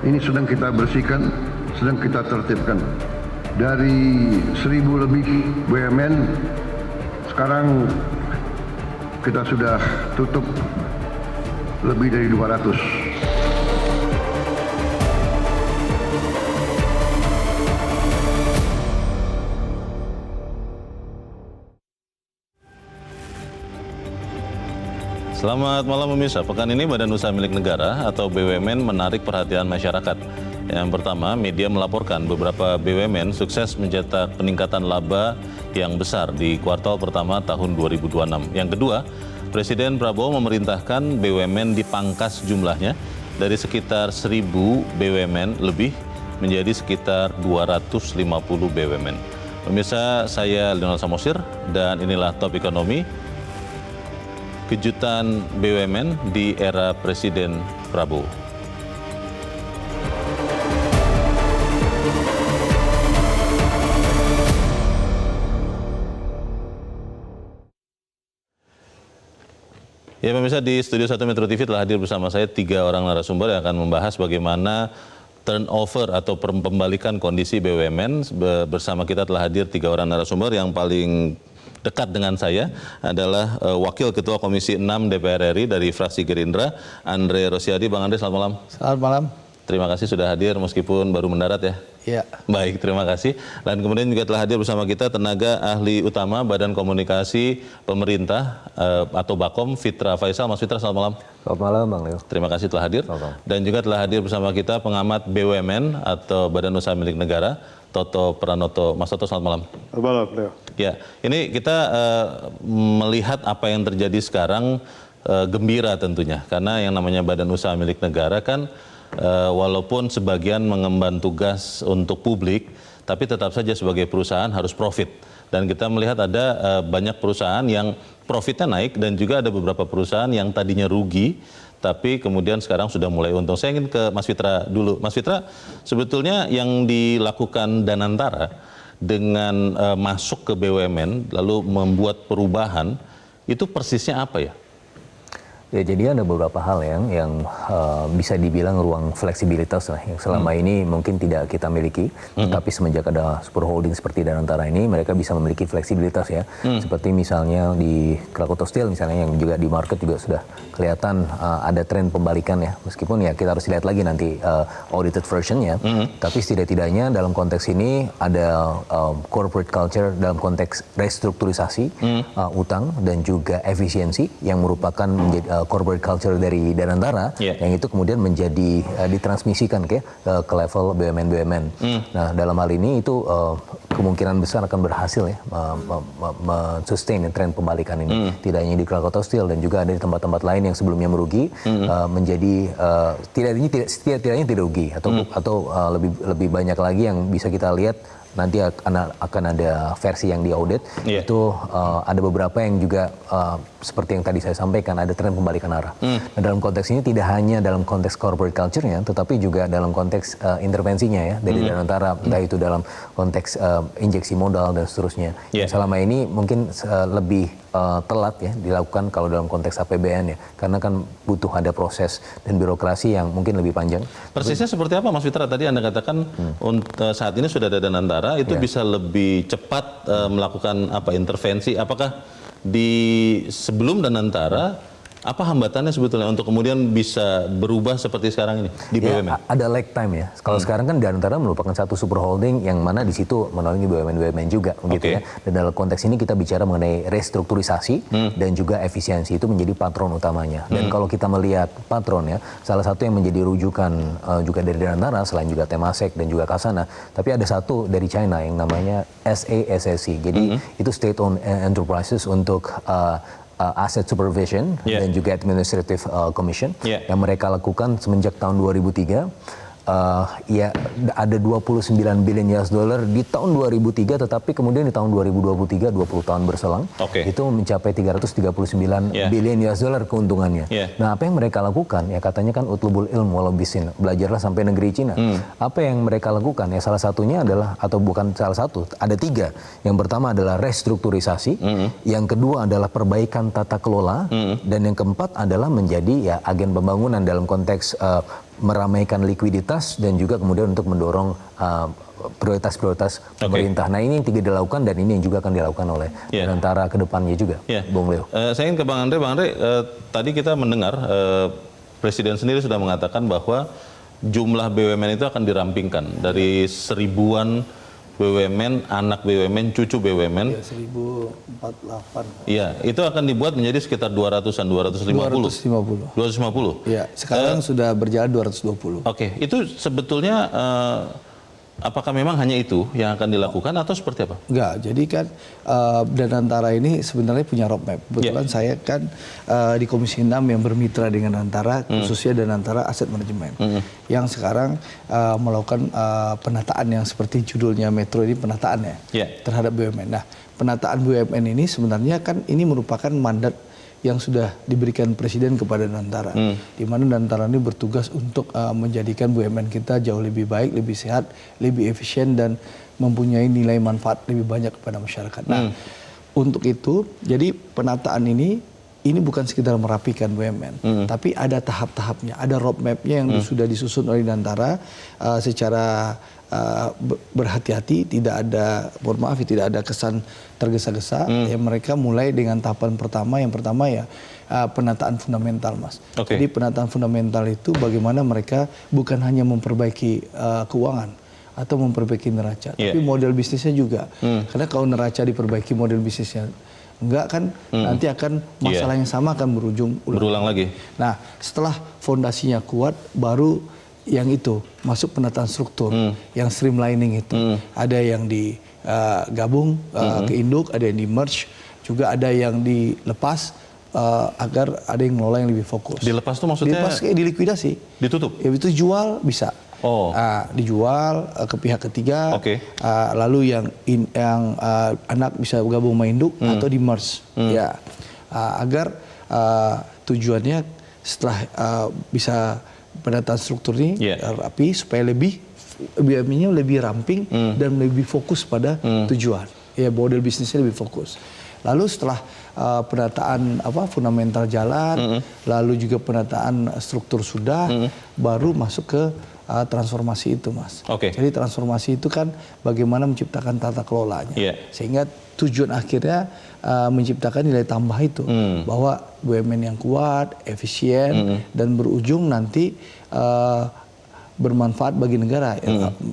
ini sedang kita bersihkan, sedang kita tertibkan. Dari 1.000 lebih BUMN, sekarang kita sudah tutup lebih dari 200. Selamat malam pemirsa. Pekan ini Badan Usaha Milik Negara atau BUMN menarik perhatian masyarakat. Yang pertama, media melaporkan beberapa BUMN sukses mencetak peningkatan laba yang besar di kuartal pertama tahun 2026. Yang kedua, Presiden Prabowo memerintahkan BUMN dipangkas jumlahnya dari sekitar 1.000 BUMN lebih menjadi sekitar 250 BUMN. Pemirsa, saya Lionel Samosir dan inilah Top Ekonomi. Kejutan BUMN di era Presiden Prabowo. Ya pemirsa, di Studio 1 Metro TV telah hadir bersama saya 3 orang narasumber yang akan membahas bagaimana turnover atau pembalikan kondisi BUMN. Bersama kita telah hadir 3 orang narasumber. Yang paling dekat dengan saya adalah Wakil Ketua Komisi 6 DPR RI dari fraksi Gerindra, Andre Rosiadi. Bang Andre, selamat malam. Selamat malam. Terima kasih sudah hadir meskipun baru mendarat ya. Iya. Baik, terima kasih. Dan kemudian juga telah hadir bersama kita tenaga ahli utama Badan Komunikasi Pemerintah atau Bakom, Fitra Faisal. Mas Fitra, selamat malam. Selamat malam Bang Leo. Terima kasih telah hadir. Dan juga telah hadir bersama kita pengamat BUMN atau Badan Usaha Milik Negara, Toto Pranoto. Mas Toto, selamat malam. Selamat malam, Leo. Ya, ini kita melihat apa yang terjadi sekarang gembira tentunya. Karena yang namanya Badan Usaha Milik Negara kan walaupun sebagian mengemban tugas untuk publik, tapi tetap saja sebagai perusahaan harus profit. Dan kita melihat ada banyak perusahaan yang profitnya naik dan juga ada beberapa perusahaan yang tadinya rugi, tapi kemudian sekarang sudah mulai untung. Saya ingin ke Mas Fitra dulu. Mas Fitra, sebetulnya yang dilakukan Danantara dengan masuk ke BUMN lalu membuat perubahan, itu persisnya apa ya? Ya, jadi ada beberapa hal yang bisa dibilang ruang fleksibilitas lah yang selama ini mungkin tidak kita miliki, tapi semenjak ada super holding seperti Danantara ini, mereka bisa memiliki fleksibilitas ya. Seperti misalnya di Krakatau Steel misalnya yang juga di market juga sudah kelihatan ada tren pembalikan ya, meskipun ya kita harus lihat lagi nanti audited versionnya, tapi setidak-tidaknya dalam konteks ini ada corporate culture dalam konteks restrukturisasi utang dan juga efisiensi yang merupakan menjadi corporate culture dari Danantara, yang itu kemudian menjadi ditransmisikan ke level BUMN. Nah, dalam hal ini itu kemungkinan besar akan berhasil ya sustain tren pembalikan ini. Tidak hanya di Krakatau Steel dan juga ada di tempat-tempat lain yang sebelumnya merugi menjadi tidaknya tidak rugi atau lebih banyak lagi yang bisa kita lihat. Nanti akan ada versi yang diaudit, itu ada beberapa yang juga seperti yang tadi saya sampaikan, ada tren pembalikan arah. Nah, dalam konteks ini tidak hanya dalam konteks corporate culture-nya, tetapi juga dalam konteks intervensinya ya, dari Danantara, entah itu dalam konteks injeksi modal dan seterusnya. Selama ini mungkin lebih telat ya dilakukan kalau dalam konteks APBN ya, karena kan butuh ada proses dan birokrasi yang mungkin lebih panjang. Persisnya seperti apa Mas Fitra? Tadi Anda katakan saat ini sudah ada Danantara, itu bisa lebih cepat melakukan intervensi. Apakah di sebelum Danantara apa hambatannya sebetulnya untuk kemudian bisa berubah seperti sekarang ini di BUMN? Ada lag time ya. Kalau sekarang kan Danantara merupakan satu super holding yang mana di situ menaungi BUMN juga, gitu ya. Dan dalam konteks ini kita bicara mengenai restrukturisasi dan juga efisiensi, itu menjadi patron utamanya. Dan kalau kita melihat patron ya, salah satu yang menjadi rujukan juga dari Danantara selain juga Temasek dan juga Kasana, tapi ada satu dari China yang namanya SASSC. Jadi itu state owned enterprises untuk asset supervision dan juga administrative commission yang mereka lakukan semenjak tahun 2003. Ya ada 29 billion US dollar di tahun 2003, tetapi kemudian di tahun 2023, 20 tahun berselang, itu mencapai 339 billion US dollar keuntungannya. Nah, apa yang mereka lakukan? Ya katanya kan utlubul ilm walau bisin, belajarlah sampai negeri Cina. Apa yang mereka lakukan? Ya salah satunya adalah, atau bukan salah satu, ada 3. Yang pertama adalah restrukturisasi, yang kedua adalah perbaikan tata kelola, dan yang keempat adalah menjadi ya agen pembangunan dalam konteks meramaikan likuiditas dan juga kemudian untuk mendorong prioritas-prioritas pemerintah. Nah ini yang tidak dilakukan dan ini yang juga akan dilakukan oleh Danantara ke depannya juga, Bung Leo. Saya ingin ke Bang Andre. Bang Andre, tadi kita mendengar Presiden sendiri sudah mengatakan bahwa jumlah BUMN itu akan dirampingkan dari 1000-an BUMN, anak BUMN, cucu BUMN. Ya, 1048. Iya, itu akan dibuat menjadi sekitar 200-an, 250. 250. Ya, sekarang sudah berjalan 220. Oke, itu sebetulnya apakah memang hanya itu yang akan dilakukan atau seperti apa? Enggak, jadi kan Danantara ini sebenarnya punya roadmap. Kebetulan saya kan di Komisi 6 yang bermitra dengan Danantara, khususnya Danantara Asset Management, yang sekarang melakukan penataan yang seperti judulnya Metro ini penataannya terhadap BUMN. Nah, penataan BUMN ini sebenarnya kan ini merupakan mandat yang sudah diberikan Presiden kepada Danantara, di mana Danantara ini bertugas untuk menjadikan BUMN kita jauh lebih baik, lebih sehat, lebih efisien dan mempunyai nilai manfaat lebih banyak kepada masyarakat. Nah, untuk itu, jadi penataan ini bukan sekedar merapikan BUMN, tapi ada tahap-tahapnya, ada roadmap-nya yang sudah disusun oleh Danantara secara berhati-hati, tidak ada, mohon maaf, tidak ada kesan tergesa-gesa. Ya, mereka mulai dengan tahapan pertama. Yang pertama ya penataan fundamental, Mas. Jadi penataan fundamental itu bagaimana mereka bukan hanya memperbaiki keuangan atau memperbaiki neraca, tapi model bisnisnya juga. Karena kalau neraca diperbaiki, model bisnisnya enggak kan nanti akan masalah yang sama akan berulang lagi. Nah, setelah fondasinya kuat, baru yang itu masuk penataan struktur, yang streamlining itu. Ada yang digabung ke induk, ada yang di merge, juga ada yang dilepas agar ada yang ngelola yang lebih fokus. Dilepas tuh maksudnya? Dilepas kayak dilikuidasi. Ditutup? Ya itu jual bisa. Dijual ke pihak ketiga, lalu yang anak bisa gabung sama induk atau di merge, ya agar tujuannya setelah bisa penataan struktur ini rapi supaya lebih BUMN-nya lebih ramping dan lebih fokus pada tujuan, ya model bisnisnya lebih fokus. Lalu setelah penataan fundamental jalan, lalu juga penataan struktur sudah, baru masuk ke transformasi itu, Mas. Jadi transformasi itu kan bagaimana menciptakan tata kelolanya, sehingga tujuan akhirnya menciptakan nilai tambah itu, bahwa BUMN yang kuat, efisien, dan berujung nanti bermanfaat bagi negara.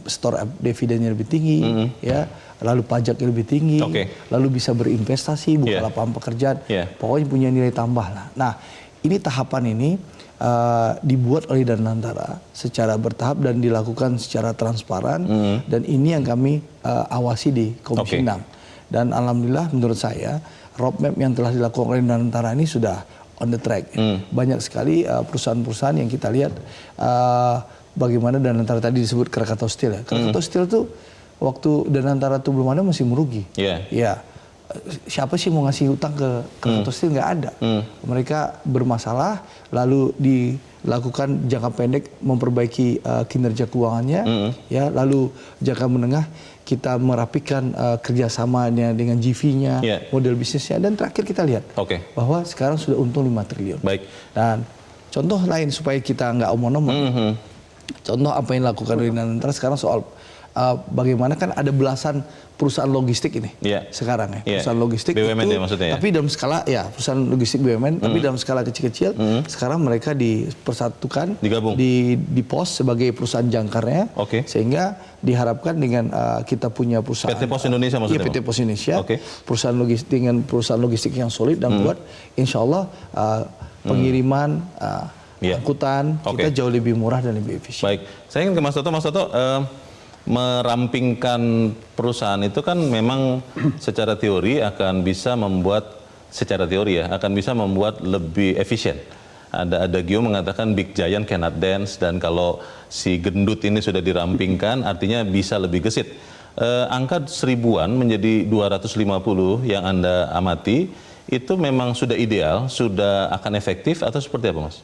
Store dividennya lebih tinggi, ya, lalu pajaknya lebih tinggi, lalu bisa berinvestasi, buka lapangan pekerjaan, pokoknya punya nilai tambah lah. Nah, ini tahapan ini dibuat oleh Danantara secara bertahap dan dilakukan secara transparan, dan ini yang kami awasi di Komisi 6. Dan alhamdulillah menurut saya roadmap yang telah dilakukan oleh Danantara ini sudah on the track. Banyak sekali perusahaan-perusahaan yang kita lihat bagaimana Danantara tadi disebut Krakatau Steel, ya. Krakatau Steel itu waktu Danantara itu belum ada masih merugi. Ya, siapa sih mau ngasih utang ke Krakatau Steel? Nggak ada. Mereka bermasalah, lalu dilakukan jangka pendek memperbaiki kinerja keuangannya, ya, lalu jangka menengah kita merapikan kerjasamanya dengan GV-nya, model bisnisnya, dan terakhir kita lihat bahwa sekarang sudah untung 5 triliun. Dan contoh lain supaya kita nggak omong-omong, contoh apa yang dilakukan oleh Danantara sekarang soal bagaimana kan ada belasan perusahaan logistik ini sekarang, ya, perusahaan logistik BUMN itu, ya, maksudnya, tapi dalam skala, ya, perusahaan logistik BUMN, tapi dalam skala kecil-kecil. Sekarang mereka dipersatukan, digabung, di pos sebagai perusahaan jangkarnya, sehingga diharapkan dengan kita punya perusahaan PT Pos Indonesia, maksudnya, PT Pos Indonesia, perusahaan logistik dengan perusahaan logistik yang solid dan kuat, insya Allah pengiriman, angkutan kita jauh lebih murah dan lebih efisien. Baik, saya ingin ke Mas Toto. Mas Toto, merampingkan perusahaan itu kan memang secara teori akan bisa membuat, akan bisa membuat lebih efisien. Ada Gio mengatakan big giant cannot dance, dan kalau si gendut ini sudah dirampingkan artinya bisa lebih gesit. Angka 1000-an menjadi 250 yang Anda amati, itu memang sudah ideal, sudah akan efektif atau seperti apa, Mas?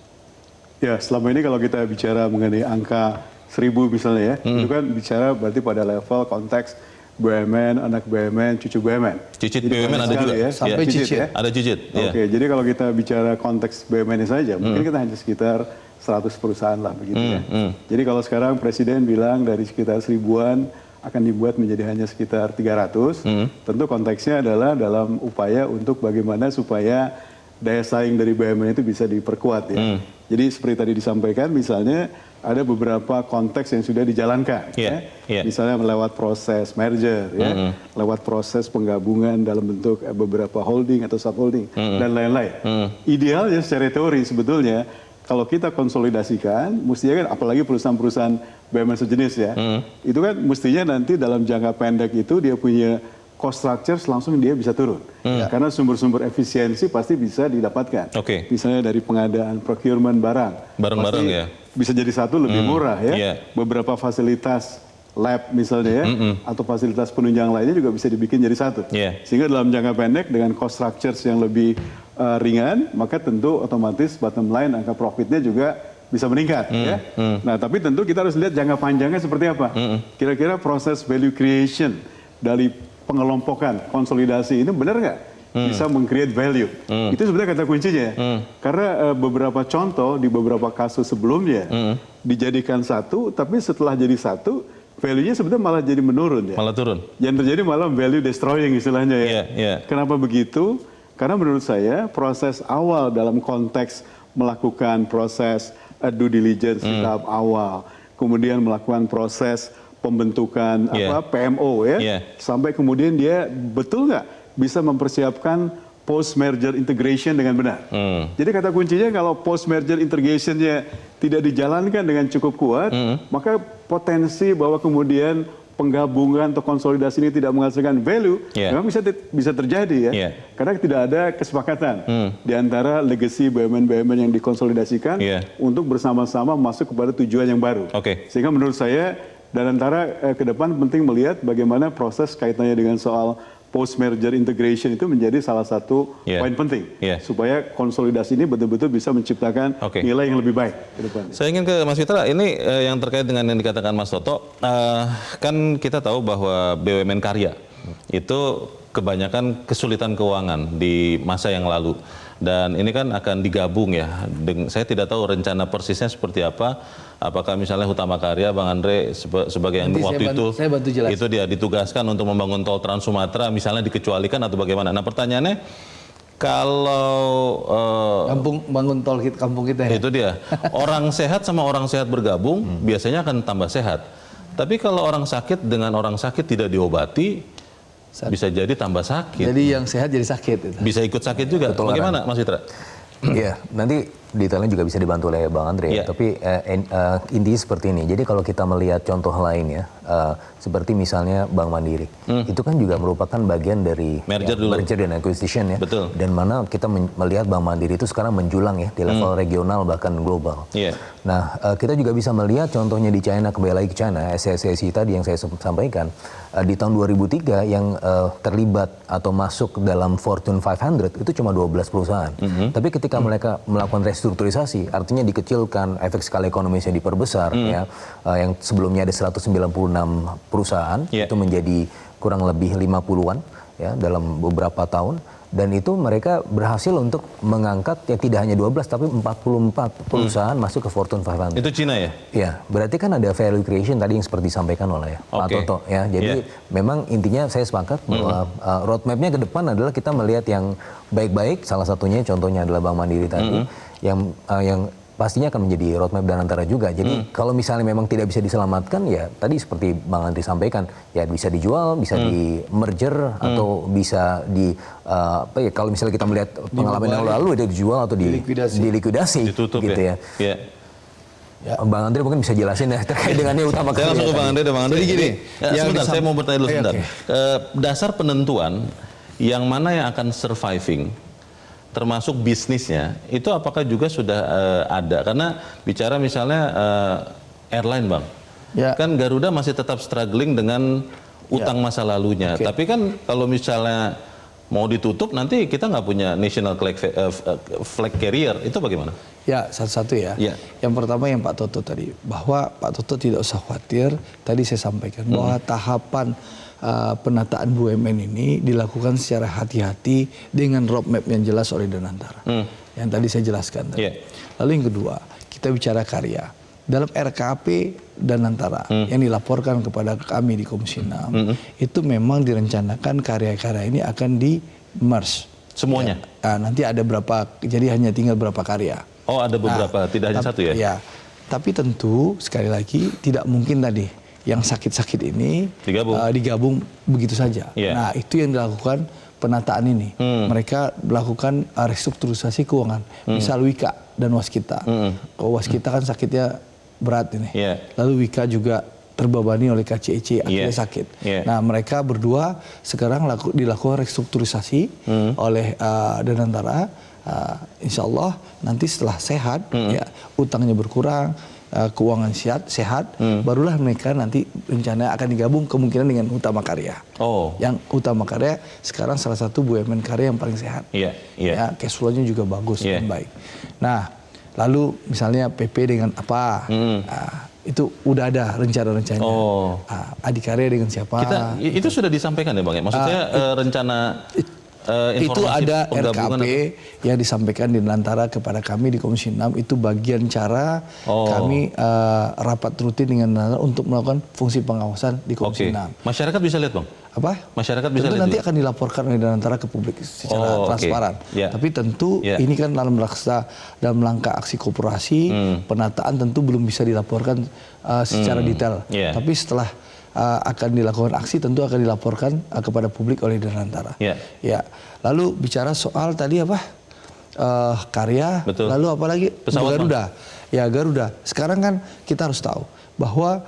Ya, selama ini kalau kita bicara mengenai angka 1000 misalnya, ya, itu kan bicara berarti pada level konteks BUMN, anak BUMN, cucu BUMN. Cicit BUMN ada juga, ya, sampai cicit, ya. Ada cicit. Jadi kalau kita bicara konteks BUMN saja, mungkin kita hanya sekitar 100 perusahaan lah begitu ya. Jadi kalau sekarang Presiden bilang dari sekitar 1000-an akan dibuat menjadi hanya sekitar 300, tentu konteksnya adalah dalam upaya untuk bagaimana supaya daya saing dari BUMN itu bisa diperkuat ya. Jadi seperti tadi disampaikan, misalnya ada beberapa konteks yang sudah dijalankan, misalnya lewat proses merger, lewat proses penggabungan dalam bentuk beberapa holding atau subholding dan lain-lain. Idealnya secara teori sebetulnya kalau kita konsolidasikan, mestinya kan apalagi perusahaan-perusahaan BUMN sejenis ya, itu kan mestinya nanti dalam jangka pendek itu dia punya cost structure langsung dia bisa turun. Karena sumber-sumber efisiensi pasti bisa didapatkan. Misalnya dari pengadaan procurement barang-barang ya. Bisa jadi satu lebih murah ya. Beberapa fasilitas lab misalnya ya, atau fasilitas penunjang lainnya juga bisa dibikin jadi satu. Sehingga dalam jangka pendek dengan cost structures yang lebih ringan, maka tentu otomatis bottom line angka profitnya juga bisa meningkat ya. Nah, tapi tentu kita harus lihat jangka panjangnya seperti apa. Kira-kira proses value creation dari pengelompokan konsolidasi ini benar nggak bisa meng-create value? Itu sebenarnya kata kuncinya. Karena beberapa contoh di beberapa kasus sebelumnya dijadikan satu, tapi setelah jadi satu, value-nya sebenarnya malah jadi menurun ya. Malah turun. Yang terjadi malah value destroying istilahnya ya. Kenapa begitu? Karena menurut saya proses awal dalam konteks melakukan proses due diligence tahap awal, kemudian melakukan proses pembentukan PMO ya, sampai kemudian dia betul nggak bisa mempersiapkan post merger integration dengan benar. Jadi kata kuncinya kalau post merger integrationnya tidak dijalankan dengan cukup kuat, maka potensi bahwa kemudian penggabungan atau konsolidasi ini tidak menghasilkan value, memang bisa terjadi ya. Karena tidak ada kesepakatan di antara legacy BUMN-BUMN yang dikonsolidasikan untuk bersama-sama masuk kepada tujuan yang baru. Sehingga menurut saya dan antara ke depan penting melihat bagaimana proses kaitannya dengan soal post merger integration itu menjadi salah satu poin penting supaya konsolidasi ini betul-betul bisa menciptakan nilai yang lebih baik ke depan. Saya ingin ke Mas Fitra, ini yang terkait dengan yang dikatakan Mas Toto, kan kita tahu bahwa BUMN karya itu kebanyakan kesulitan keuangan di masa yang lalu. Dan ini kan akan digabung ya. Saya tidak tahu rencana persisnya seperti apa. Apakah misalnya Hutama Karya, Bang Andre sebagai yang waktu itu dia ditugaskan untuk membangun tol Trans Sumatera, misalnya dikecualikan atau bagaimana? Nah pertanyaannya, kalau bangun tol kampung kita ya? Itu dia. Orang sehat sama orang sehat bergabung biasanya akan tambah sehat. Tapi kalau orang sakit dengan orang sakit tidak diobati, bisa jadi tambah sakit. Jadi yang sehat jadi sakit. Bisa ikut sakit juga. Bagaimana Mas Fitra? Iya, nanti detailnya juga bisa dibantu oleh Bang Andre. Tapi intinya seperti ini. Jadi kalau kita melihat contoh lain ya, seperti misalnya Bank Mandiri, itu kan juga merupakan bagian dari merger dan acquisition ya. Dan mana kita melihat Bank Mandiri itu sekarang menjulang ya di level regional bahkan global. Nah, kita juga bisa melihat contohnya di China, kembali lagi ke China, SSCI tadi yang saya sampaikan, di tahun 2003 yang terlibat atau masuk dalam Fortune 500 itu cuma 12 perusahaan. Tapi ketika mereka melakukan restrukturisasi, artinya dikecilkan, efek skala ekonomisnya diperbesar ya, yang sebelumnya ada 196 perusahaan itu menjadi kurang lebih 50-an ya dalam beberapa tahun. Dan itu mereka berhasil untuk mengangkat ya tidak hanya 12 tapi 44 perusahaan masuk ke Fortune 500. Itu Cina ya? Ya, berarti kan ada value creation tadi yang seperti disampaikan oleh Pak Toto ya. Jadi memang intinya saya sepakat bahwa roadmap-nya ke depan adalah kita melihat yang baik-baik, salah satunya contohnya adalah Bank Mandiri tadi yang pastinya akan menjadi roadmap dan antara juga. Jadi kalau misalnya memang tidak bisa diselamatkan ya tadi seperti Bang Andri sampaikan ya bisa dijual, bisa di merger atau bisa di kalau misalnya kita melihat pengalaman yang lalu itu dijual atau dilikuidasi ditutup gitu ya. Bang Andre mungkin bisa jelasin ya terkait dengan yang utama. Saya langsung ke Bang Andre. Jadi gini, sebentar saya mau bertanya dulu sebentar. Dasar penentuan yang mana yang akan surviving termasuk bisnisnya, itu apakah juga sudah ada? Karena bicara misalnya airline Bang, kan Garuda masih tetap struggling dengan utang masa lalunya. Tapi kan kalau misalnya mau ditutup, nanti kita nggak punya national flag carrier, itu bagaimana? Ya, satu-satu ya. Yang pertama yang Pak Toto tadi, bahwa Pak Toto tidak usah khawatir, tadi saya sampaikan bahwa tahapan penataan BUMN ini dilakukan secara hati-hati dengan roadmap yang jelas oleh Danantara. Yang tadi saya jelaskan tadi. Lalu yang kedua, kita bicara karya. Dalam RKP Danantara yang dilaporkan kepada kami di Komisi 6 itu memang direncanakan karya-karya ini akan di-merge. Semuanya? Ya. Nanti ada berapa, jadi hanya tinggal berapa karya. Oh, ada beberapa, tidak hanya satu ya? Ya, tapi tentu sekali lagi tidak mungkin tadi yang sakit-sakit ini digabung begitu saja. Yeah. Nah, itu yang dilakukan penataan ini. Mereka melakukan restrukturisasi keuangan. Misal Wika dan Waskita. Kalau Waskita kan sakitnya berat ini. Yeah. Lalu Wika juga terbebani oleh KCEC, akhirnya sakit. Yeah. Nah, mereka berdua sekarang dilakukan restrukturisasi oleh Danantara. Insya Allah nanti setelah sehat, ya utangnya berkurang, keuangan sehat, barulah mereka nanti rencana akan digabung kemungkinan dengan Utama Karya. Oh. Yang Utama Karya sekarang salah satu BUMN karya yang paling sehat. Iya, iya. Ya, cash flow-nya juga bagus dan baik. Nah, lalu misalnya PP dengan apa? Itu udah ada rencana-rencananya. Oh. Adikarya dengan siapa? Itu sudah disampaikan ya Bang ya? Maksud saya rencana itu ada penggabungan RKP yang disampaikan di Danantara kepada kami di Komisi 6. Itu bagian cara kami rapat rutin dengan Danantara untuk melakukan fungsi pengawasan di Komisi 6. Masyarakat bisa lihat Bang? Apa? Masyarakat bisa tentu lihat nanti juga? akan dilaporkan oleh Danantara ke publik secara transparan. Yeah. Tapi tentu ini kan dalam langkah aksi koperasi, penataan tentu belum bisa dilaporkan secara detail. Tapi setelah akan dilakukan aksi tentu akan dilaporkan kepada publik oleh Danantara. Ya. Lalu bicara soal tadi apa? Karya. Betul. Lalu apa lagi? Pesawat, Garuda. Ya, Garuda. Sekarang kan kita harus tahu bahwa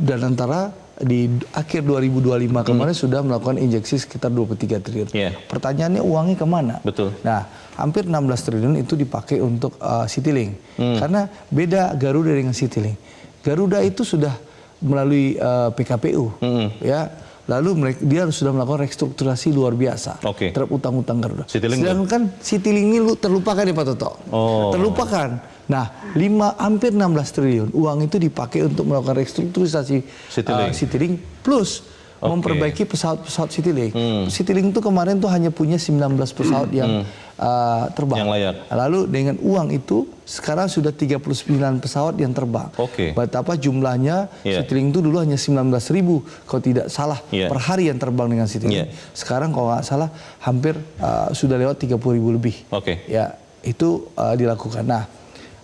Danantara di akhir 2025 kemarin sudah melakukan injeksi sekitar 23 triliun. Pertanyaannya uangnya kemana? Betul. Nah, hampir 16 triliun itu dipakai untuk Citylink. Karena beda Garuda dengan Citylink. Garuda itu sudah melalui PKPU, ya. Lalu dia sudah melakukan restrukturasi luar biasa terhadap utang-utang Garuda. Sedangkan Citylink ini terlupakan ya Pak Toto. Terlupakan. Nah, hampir 16 triliun uang itu dipakai untuk melakukan restrukturisasi Citylink plus memperbaiki pesawat-pesawat Citylink. Citylink itu kemarin tuh hanya punya 19 pesawat yang terbang. Yang layak. Lalu dengan uang itu sekarang sudah 39 pesawat yang terbang. Betapa jumlahnya Citylink itu dulu hanya 19.000 kalau tidak salah per hari yang terbang dengan Citylink. Sekarang kalau nggak salah hampir sudah lewat 30.000 lebih. Ya, itu dilakukan. Nah,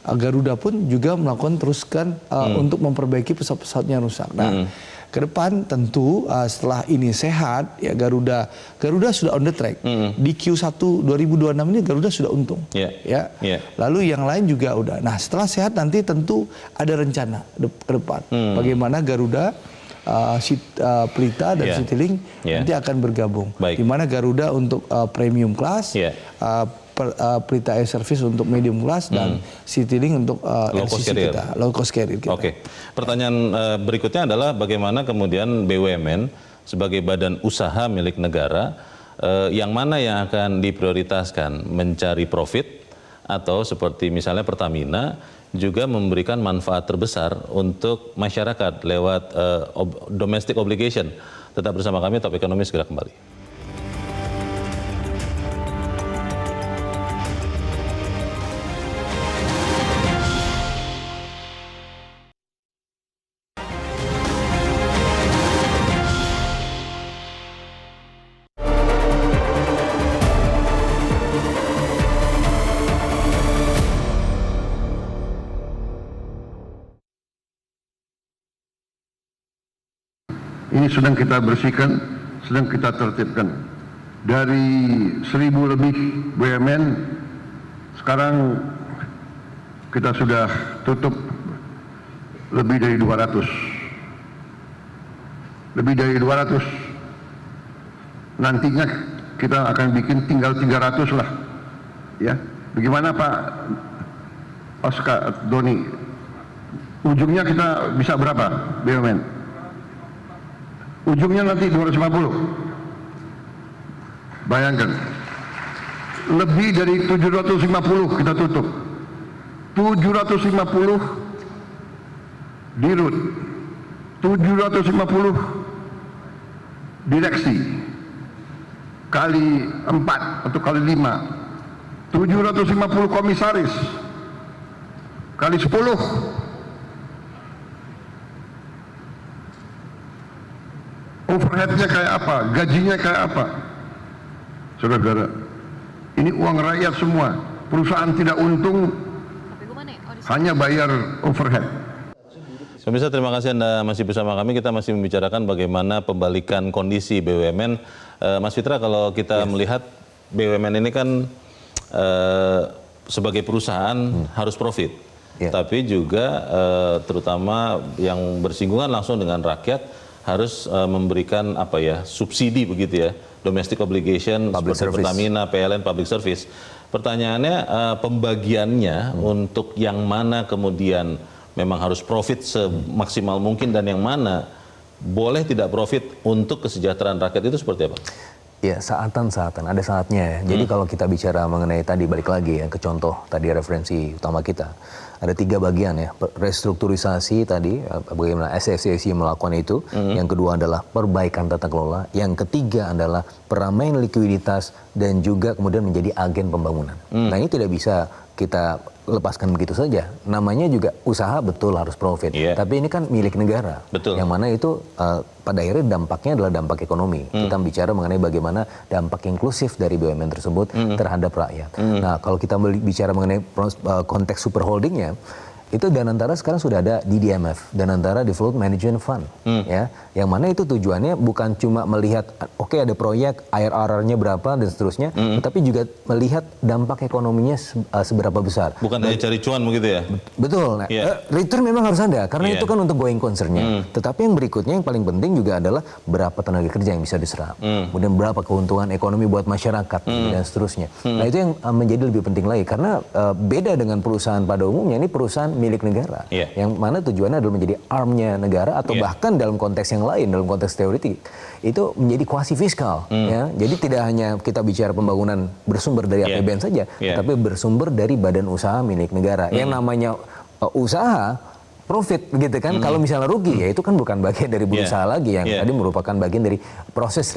Garuda pun juga melakukan teruskan untuk memperbaiki pesawat-pesawat yang rusak. Nah, ke depan tentu setelah ini sehat, ya Garuda sudah on the track. Di Q1 2026 ini Garuda sudah untung. Ya. Lalu yang lain juga udah. Nah, setelah sehat nanti tentu ada rencana ke depan. Bagaimana Garuda, Pelita dan Citylink nanti akan bergabung. Di mana Garuda untuk premium class, Pelita Air Service untuk medium class dan Citylink untuk LCC kita, low cost carrier kita. Pertanyaan berikutnya adalah bagaimana kemudian BUMN sebagai badan usaha milik negara yang mana yang akan diprioritaskan, mencari profit atau seperti misalnya Pertamina juga memberikan manfaat terbesar untuk masyarakat lewat domestic obligation. Tetap bersama kami, Top Ekonomi segera kembali. Ini sedang kita bersihkan, sedang kita tertibkan. Dari 1.000 lebih BUMN, sekarang kita sudah tutup lebih dari 200. Lebih dari 200. Nantinya kita akan bikin tinggal 300 lah. Ya, bagaimana Pak Oscar Doni? Ujungnya kita bisa berapa BUMN? Ujungnya nanti 250. Bayangkan. Lebih dari 750 kita tutup. 750 dirut. 750 direksi. Kali 4 atau kali 5. 750 komisaris. kali 10. Overheadnya kayak apa, gajinya kayak apa. Saudara-saudara, ini uang rakyat semua. Perusahaan tidak untung, hanya bayar overhead. Pemirsa, terima kasih Anda masih bersama kami. Kita masih membicarakan bagaimana pembalikan kondisi BUMN. Mas Fitra, kalau kita melihat BUMN ini kan sebagai perusahaan harus profit. Tapi juga terutama yang bersinggungan langsung dengan rakyat harus memberikan apa ya, subsidi begitu ya. Domestic obligation seperti Pertamina, PLN, public service. Pertanyaannya pembagiannya untuk yang mana kemudian memang harus profit semaksimal mungkin dan yang mana boleh tidak profit untuk kesejahteraan rakyat itu seperti apa? Ya, saatan, ada saatnya ya. Jadi kalau kita bicara mengenai tadi, balik lagi ya ke contoh tadi referensi utama kita. Ada 3 bagian ya, restrukturisasi tadi, bagaimana SFCC melakukan itu. Yang kedua adalah perbaikan tata kelola. Yang ketiga adalah peramaian likuiditas dan juga kemudian menjadi agen pembangunan. Nah ini tidak bisa kita lepaskan begitu saja. Namanya juga usaha, betul harus profit. Tapi ini kan milik negara. Betul. Yang mana itu pada akhirnya dampaknya adalah dampak ekonomi. Kita bicara mengenai bagaimana dampak inklusif dari BUMN tersebut terhadap rakyat. Nah kalau kita bicara mengenai konteks super holdingnya, itu Danantara sekarang sudah ada di DMF, Danantara Development Management Fund, ya, yang mana itu tujuannya bukan cuma melihat oke, ada proyek IRR-nya berapa dan seterusnya, tetapi juga melihat dampak ekonominya seberapa besar. Bukan hanya cari cuan begitu ya? Betul. Nah, return memang harus ada karena itu kan untuk going concern-nya. Tetapi yang berikutnya yang paling penting juga adalah berapa tenaga kerja yang bisa diserap, kemudian berapa keuntungan ekonomi buat masyarakat dan seterusnya. Nah itu yang menjadi lebih penting lagi karena beda dengan perusahaan pada umumnya, ini perusahaan milik negara, yang mana tujuannya adalah menjadi armnya negara atau bahkan dalam konteks yang lain, dalam konteks teoretik itu menjadi kuasi fiskal, ya. Jadi tidak hanya kita bicara pembangunan bersumber dari APBN saja, tapi bersumber dari badan usaha milik negara. Yang namanya usaha profit begitu kan, kalau misalnya rugi ya itu kan bukan bagian dari berusaha lagi, yang tadi merupakan bagian dari proses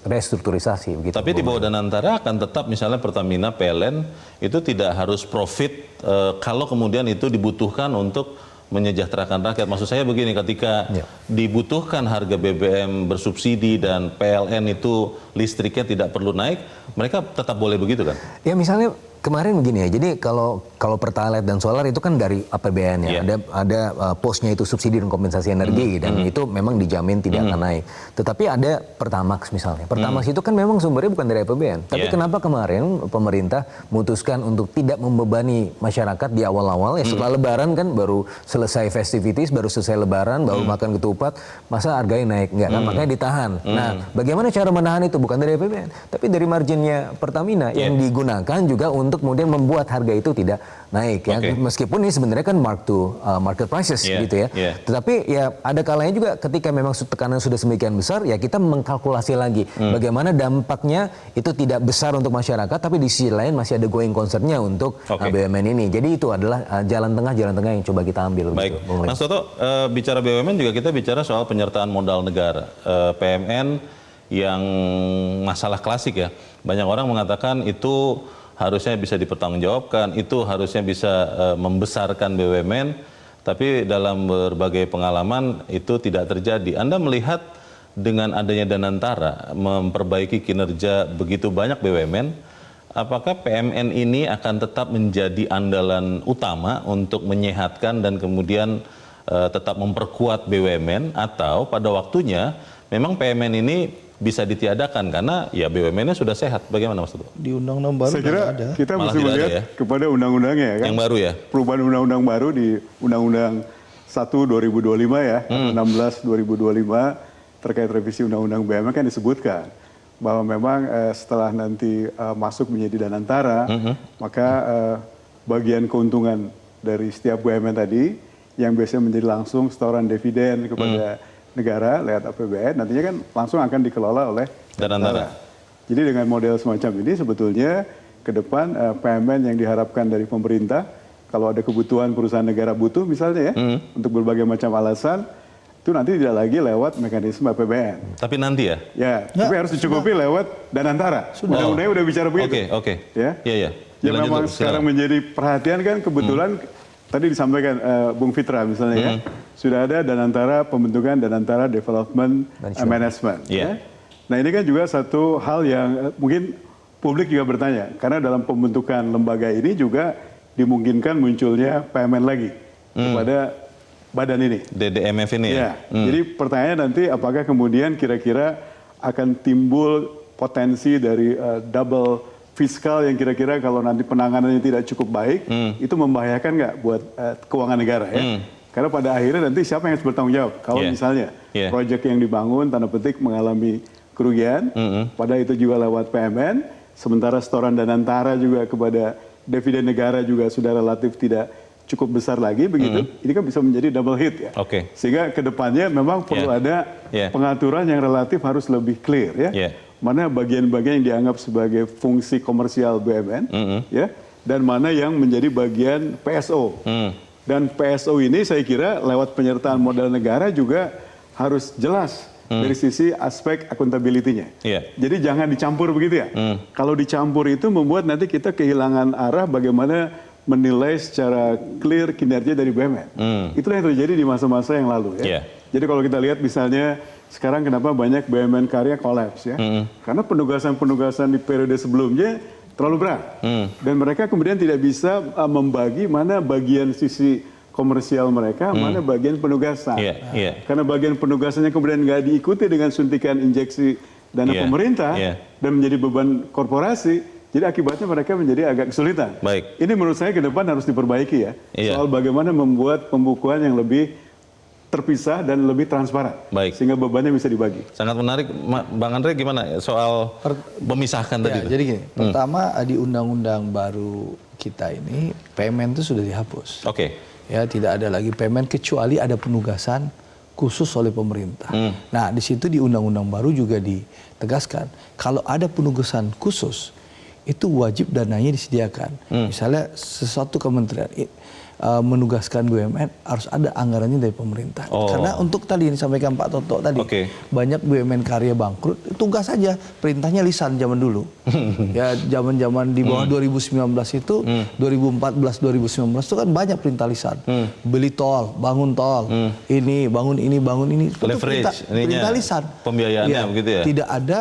restrukturisasi begitu. Tapi di bawah Danantara akan tetap misalnya Pertamina, PLN itu tidak harus profit kalau kemudian itu dibutuhkan untuk menyejahterakan rakyat. Maksud saya begini, ketika dibutuhkan harga BBM bersubsidi dan PLN itu listriknya tidak perlu naik, mereka tetap boleh begitu kan? Ya misalnya kemarin begini ya, jadi kalau Pertalite dan solar itu kan dari APBN ya, ada posnya itu subsidi dan kompensasi energi dan itu memang dijamin tidak akan naik. Tetapi ada Pertamax misalnya, Pertamax itu kan memang sumbernya bukan dari APBN. Tapi kenapa kemarin pemerintah memutuskan untuk tidak membebani masyarakat di awal-awal ya, setelah Lebaran kan baru selesai festivities, baru selesai Lebaran, baru makan ketupat, masa harganya naik? Enggak kan, makanya ditahan. Nah, bagaimana cara menahan itu? Bukan dari APBN, tapi dari marginnya Pertamina yang digunakan juga untuk kemudian membuat harga itu tidak naik ya. Meskipun ini sebenarnya kan market prices gitu ya. Tetapi ya ada kalanya juga ketika memang tekanan sudah semakin besar ya kita mengkalkulasi lagi bagaimana dampaknya itu tidak besar untuk masyarakat tapi di sisi lain masih ada going concern-nya untuk BUMN ini. Jadi itu adalah jalan tengah yang coba kita ambil. Baik, gitu, Mas Toto, bicara BUMN juga kita bicara soal penyertaan modal negara. PMN yang masalah klasik ya. Banyak orang mengatakan itu harusnya bisa dipertanggungjawabkan, itu harusnya bisa membesarkan BUMN, tapi dalam berbagai pengalaman itu tidak terjadi. Anda melihat dengan adanya Danantara memperbaiki kinerja begitu banyak BUMN, apakah PMN ini akan tetap menjadi andalan utama untuk menyehatkan dan kemudian tetap memperkuat BUMN, atau pada waktunya memang PMN ini bisa ditiadakan karena ya BUMN-nya sudah sehat? Bagaimana Mas Toto? Di undang-undang baru saya kira ada. kita Malah mesti melihat kepada undang-undangnya kan. Yang baru ya? Perubahan undang-undang baru di Undang-Undang 1 2025 ya, 16 2025 terkait revisi Undang-Undang BUMN kan disebutkan bahwa memang setelah nanti masuk menjadi Danantara, maka bagian keuntungan dari setiap BUMN tadi yang biasanya menjadi langsung setoran dividen kepada negara lewat APBN, nantinya kan langsung akan dikelola oleh Danantara. Jadi dengan model semacam ini sebetulnya ke depan PMN yang diharapkan dari pemerintah, kalau ada kebutuhan perusahaan negara butuh misalnya ya, untuk berbagai macam alasan, itu nanti tidak lagi lewat mekanisme APBN. Tapi nanti ya? Ya, tapi harus dicukupi lewat Danantara. Undang-undangnya udah bicara begitu. Oke. Ya. Iya. Yang memang sekarang menjadi perhatian kan kebetulan tadi disampaikan Bung Fitra misalnya ya, sudah ada Danantara pembentukan Danantara Development Management. Ya. Nah ini kan juga satu hal yang mungkin publik juga bertanya, karena dalam pembentukan lembaga ini juga dimungkinkan munculnya PMN lagi kepada badan ini. DDMF ini ya? Jadi pertanyaannya nanti apakah kemudian kira-kira akan timbul potensi dari double fiskal yang kira-kira kalau nanti penanganannya tidak cukup baik, itu membahayakan nggak buat keuangan negara ya? Karena pada akhirnya nanti siapa yang harus bertanggung jawab? Kalau misalnya proyek yang dibangun tanda petik mengalami kerugian, pada itu juga lewat PMN, sementara setoran Danantara juga kepada dividen negara juga sudah relatif tidak cukup besar lagi begitu, ini kan bisa menjadi double hit ya. Sehingga kedepannya memang perlu ada pengaturan yang relatif harus lebih clear ya. Mana bagian-bagian yang dianggap sebagai fungsi komersial BUMN ya, dan mana yang menjadi bagian PSO. Dan PSO ini saya kira lewat penyertaan modal negara juga harus jelas dari sisi aspek akuntabilitinya. Jadi jangan dicampur begitu ya. Kalau dicampur itu membuat nanti kita kehilangan arah bagaimana menilai secara clear kinerja dari BUMN. Itulah yang terjadi di masa-masa yang lalu ya. Jadi kalau kita lihat misalnya sekarang kenapa banyak BUMN karya kolaps ya? Karena penugasan-penugasan di periode sebelumnya terlalu berat. Dan mereka kemudian tidak bisa membagi mana bagian sisi komersial mereka, mana bagian penugasan. Karena bagian penugasannya kemudian nggak diikuti dengan suntikan injeksi dana pemerintah dan menjadi beban korporasi. Jadi akibatnya mereka menjadi agak kesulitan. Ini menurut saya ke depan harus diperbaiki ya. Soal bagaimana membuat pembukuan yang lebih terpisah dan lebih transparan. Sehingga bebannya bisa dibagi. Sangat menarik. Bang Andre gimana soal memisahkan tadi? Jadi gini, pertama di undang-undang baru kita ini, PMN itu sudah dihapus. Ya, tidak ada lagi PMN kecuali ada penugasan khusus oleh pemerintah. Nah, di situ di undang-undang baru juga ditegaskan, kalau ada penugasan khusus, itu wajib dananya disediakan. Misalnya sesuatu kementerian menugaskan BUMN harus ada anggarannya dari pemerintah. Karena untuk tadi yang disampaikan Pak Toto tadi, banyak BUMN karya bangkrut, tugas saja, perintahnya lisan zaman dulu. Ya zaman-zaman di bawah 2019 itu, 2014-2019 itu kan banyak perintah lisan. Beli tol, bangun tol, ini, bangun ini, bangun ini. Leverage, perintah lisan. Pembiayaannya begitu ya? Tidak ada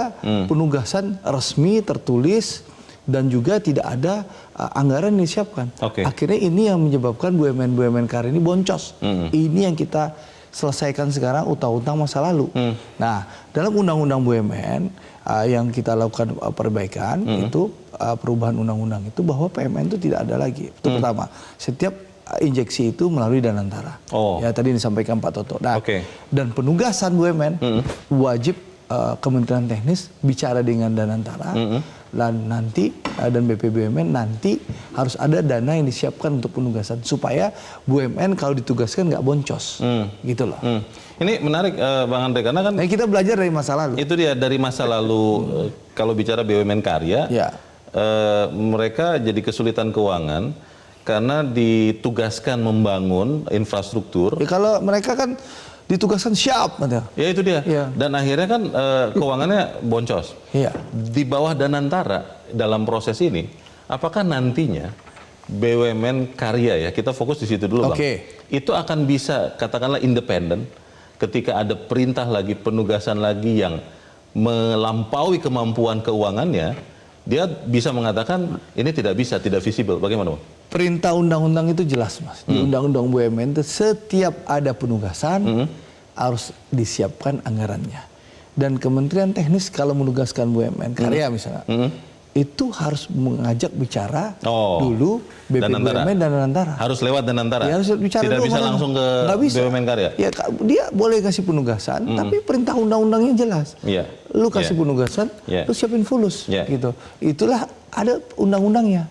penugasan resmi tertulis, dan juga tidak ada anggaran yang disiapkan. Akhirnya ini yang menyebabkan BUMN karya ini boncos. Ini yang kita selesaikan sekarang utang-utang masa lalu. Nah, dalam undang-undang BUMN yang kita lakukan perbaikan itu perubahan undang-undang itu bahwa PMN itu tidak ada lagi. Itu pertama. Setiap injeksi itu melalui Danantara. Ya tadi disampaikan Pak Toto. Nah, dan penugasan BUMN wajib Kementerian Teknis bicara dengan Danantara. Dan nanti dan BPBUMN nanti harus ada dana yang disiapkan untuk penugasan supaya BUMN kalau ditugaskan nggak boncos, gitu loh. Ini menarik Bang Andre karena kan kita belajar dari masa lalu. Itu dia dari masa lalu kalau bicara BUMN karya, mereka jadi kesulitan keuangan karena ditugaskan membangun infrastruktur. Kalau mereka kan ditugaskan siap, ya itu dia. Dan akhirnya kan keuangannya boncos. Di bawah Danantara dalam proses ini, apakah nantinya BUMN karya ya, kita fokus di situ dulu Bang. Itu akan bisa katakanlah independen ketika ada perintah lagi, penugasan lagi yang melampaui kemampuan keuangannya, dia bisa mengatakan ini tidak bisa, tidak visible. Bagaimana Bang? Perintah undang-undang itu jelas Mas. Di undang-undang BUMN itu setiap ada penugasan harus disiapkan anggarannya. Dan Kementerian Teknis kalau menugaskan BUMN karya misalnya, itu harus mengajak bicara dulu BPBUMN dan Danantara. Harus lewat Danantara? Ya, harus bicara tidak dulu, bisa langsung ke BUMN karya? Ya, dia boleh kasih penugasan, tapi perintah undang-undangnya jelas. Lu kasih penugasan, lu siapin fulus. Gitu. Itulah ada undang-undangnya.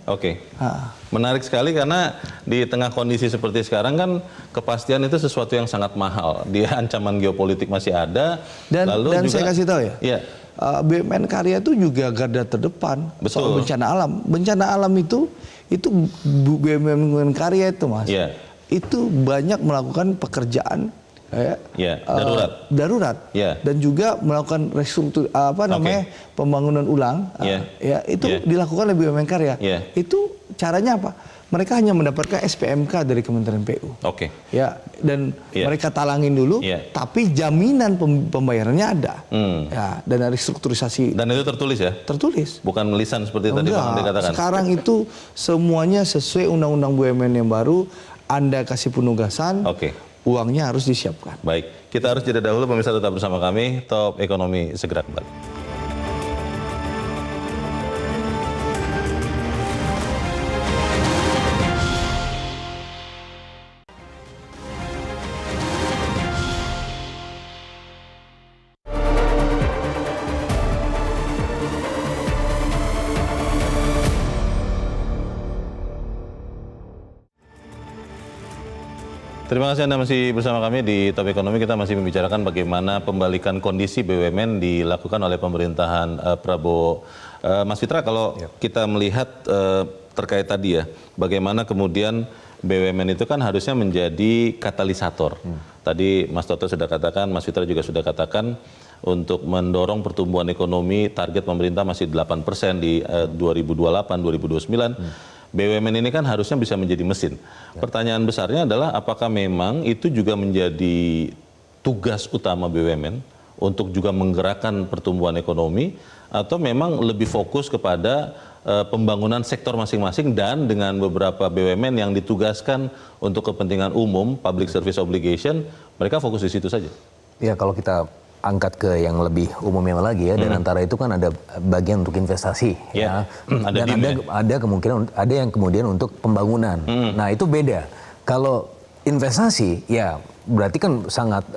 Menarik sekali karena di tengah kondisi seperti sekarang kan kepastian itu sesuatu yang sangat mahal. Dia ancaman geopolitik masih ada. Dan juga, saya kasih tahu ya, BUMN karya itu juga garda terdepan soal bencana alam. Bencana alam itu BUMN karya itu Mas, itu banyak melakukan pekerjaan darurat dan juga melakukan restruktur pembangunan ulang itu dilakukan oleh BUMN karya. Itu caranya apa? mereka hanya mendapatkan SPMK dari Kementerian PU. Oke. Ya, dan Iya. mereka talangin dulu, Iya. tapi jaminan pembayarannya ada. Ya, dan ada restrukturisasi Dan itu tertulis ya? tertulis. Bukan lisan seperti tadi Bang Andre Enggak, katakan? sekarang itu semuanya sesuai Undang-Undang BUMN yang baru. Anda kasih penugasan, Oke. uangnya harus disiapkan. Baik, kita harus jeda dahulu, pemirsa tetap bersama kami, Top Ekonomi segera kembali. Terima kasih Anda masih bersama kami di Top Ekonomi. Kita masih membicarakan bagaimana pembalikan kondisi BUMN dilakukan oleh pemerintahan Prabowo. Mas Fitra, kalau kita melihat terkait tadi ya, bagaimana kemudian BUMN itu kan harusnya menjadi katalisator. Tadi Mas Toto sudah katakan, Mas Fitra juga sudah katakan, untuk mendorong pertumbuhan ekonomi, target pemerintah masih 8% di 2028-2029. BUMN ini kan harusnya bisa menjadi mesin. Pertanyaan besarnya adalah apakah memang itu juga menjadi tugas utama BUMN untuk juga menggerakkan pertumbuhan ekonomi, atau memang lebih fokus kepada pembangunan sektor masing-masing dan dengan beberapa BUMN yang ditugaskan untuk kepentingan umum, public service obligation, mereka fokus di situ saja? Ya, kalau kita angkat ke yang lebih umumnya lagi ya, dan antara itu kan ada bagian untuk investasi ya, ada dan ada kemungkinan ada yang kemudian untuk pembangunan. Nah, itu beda. Kalau investasi ya berarti kan sangat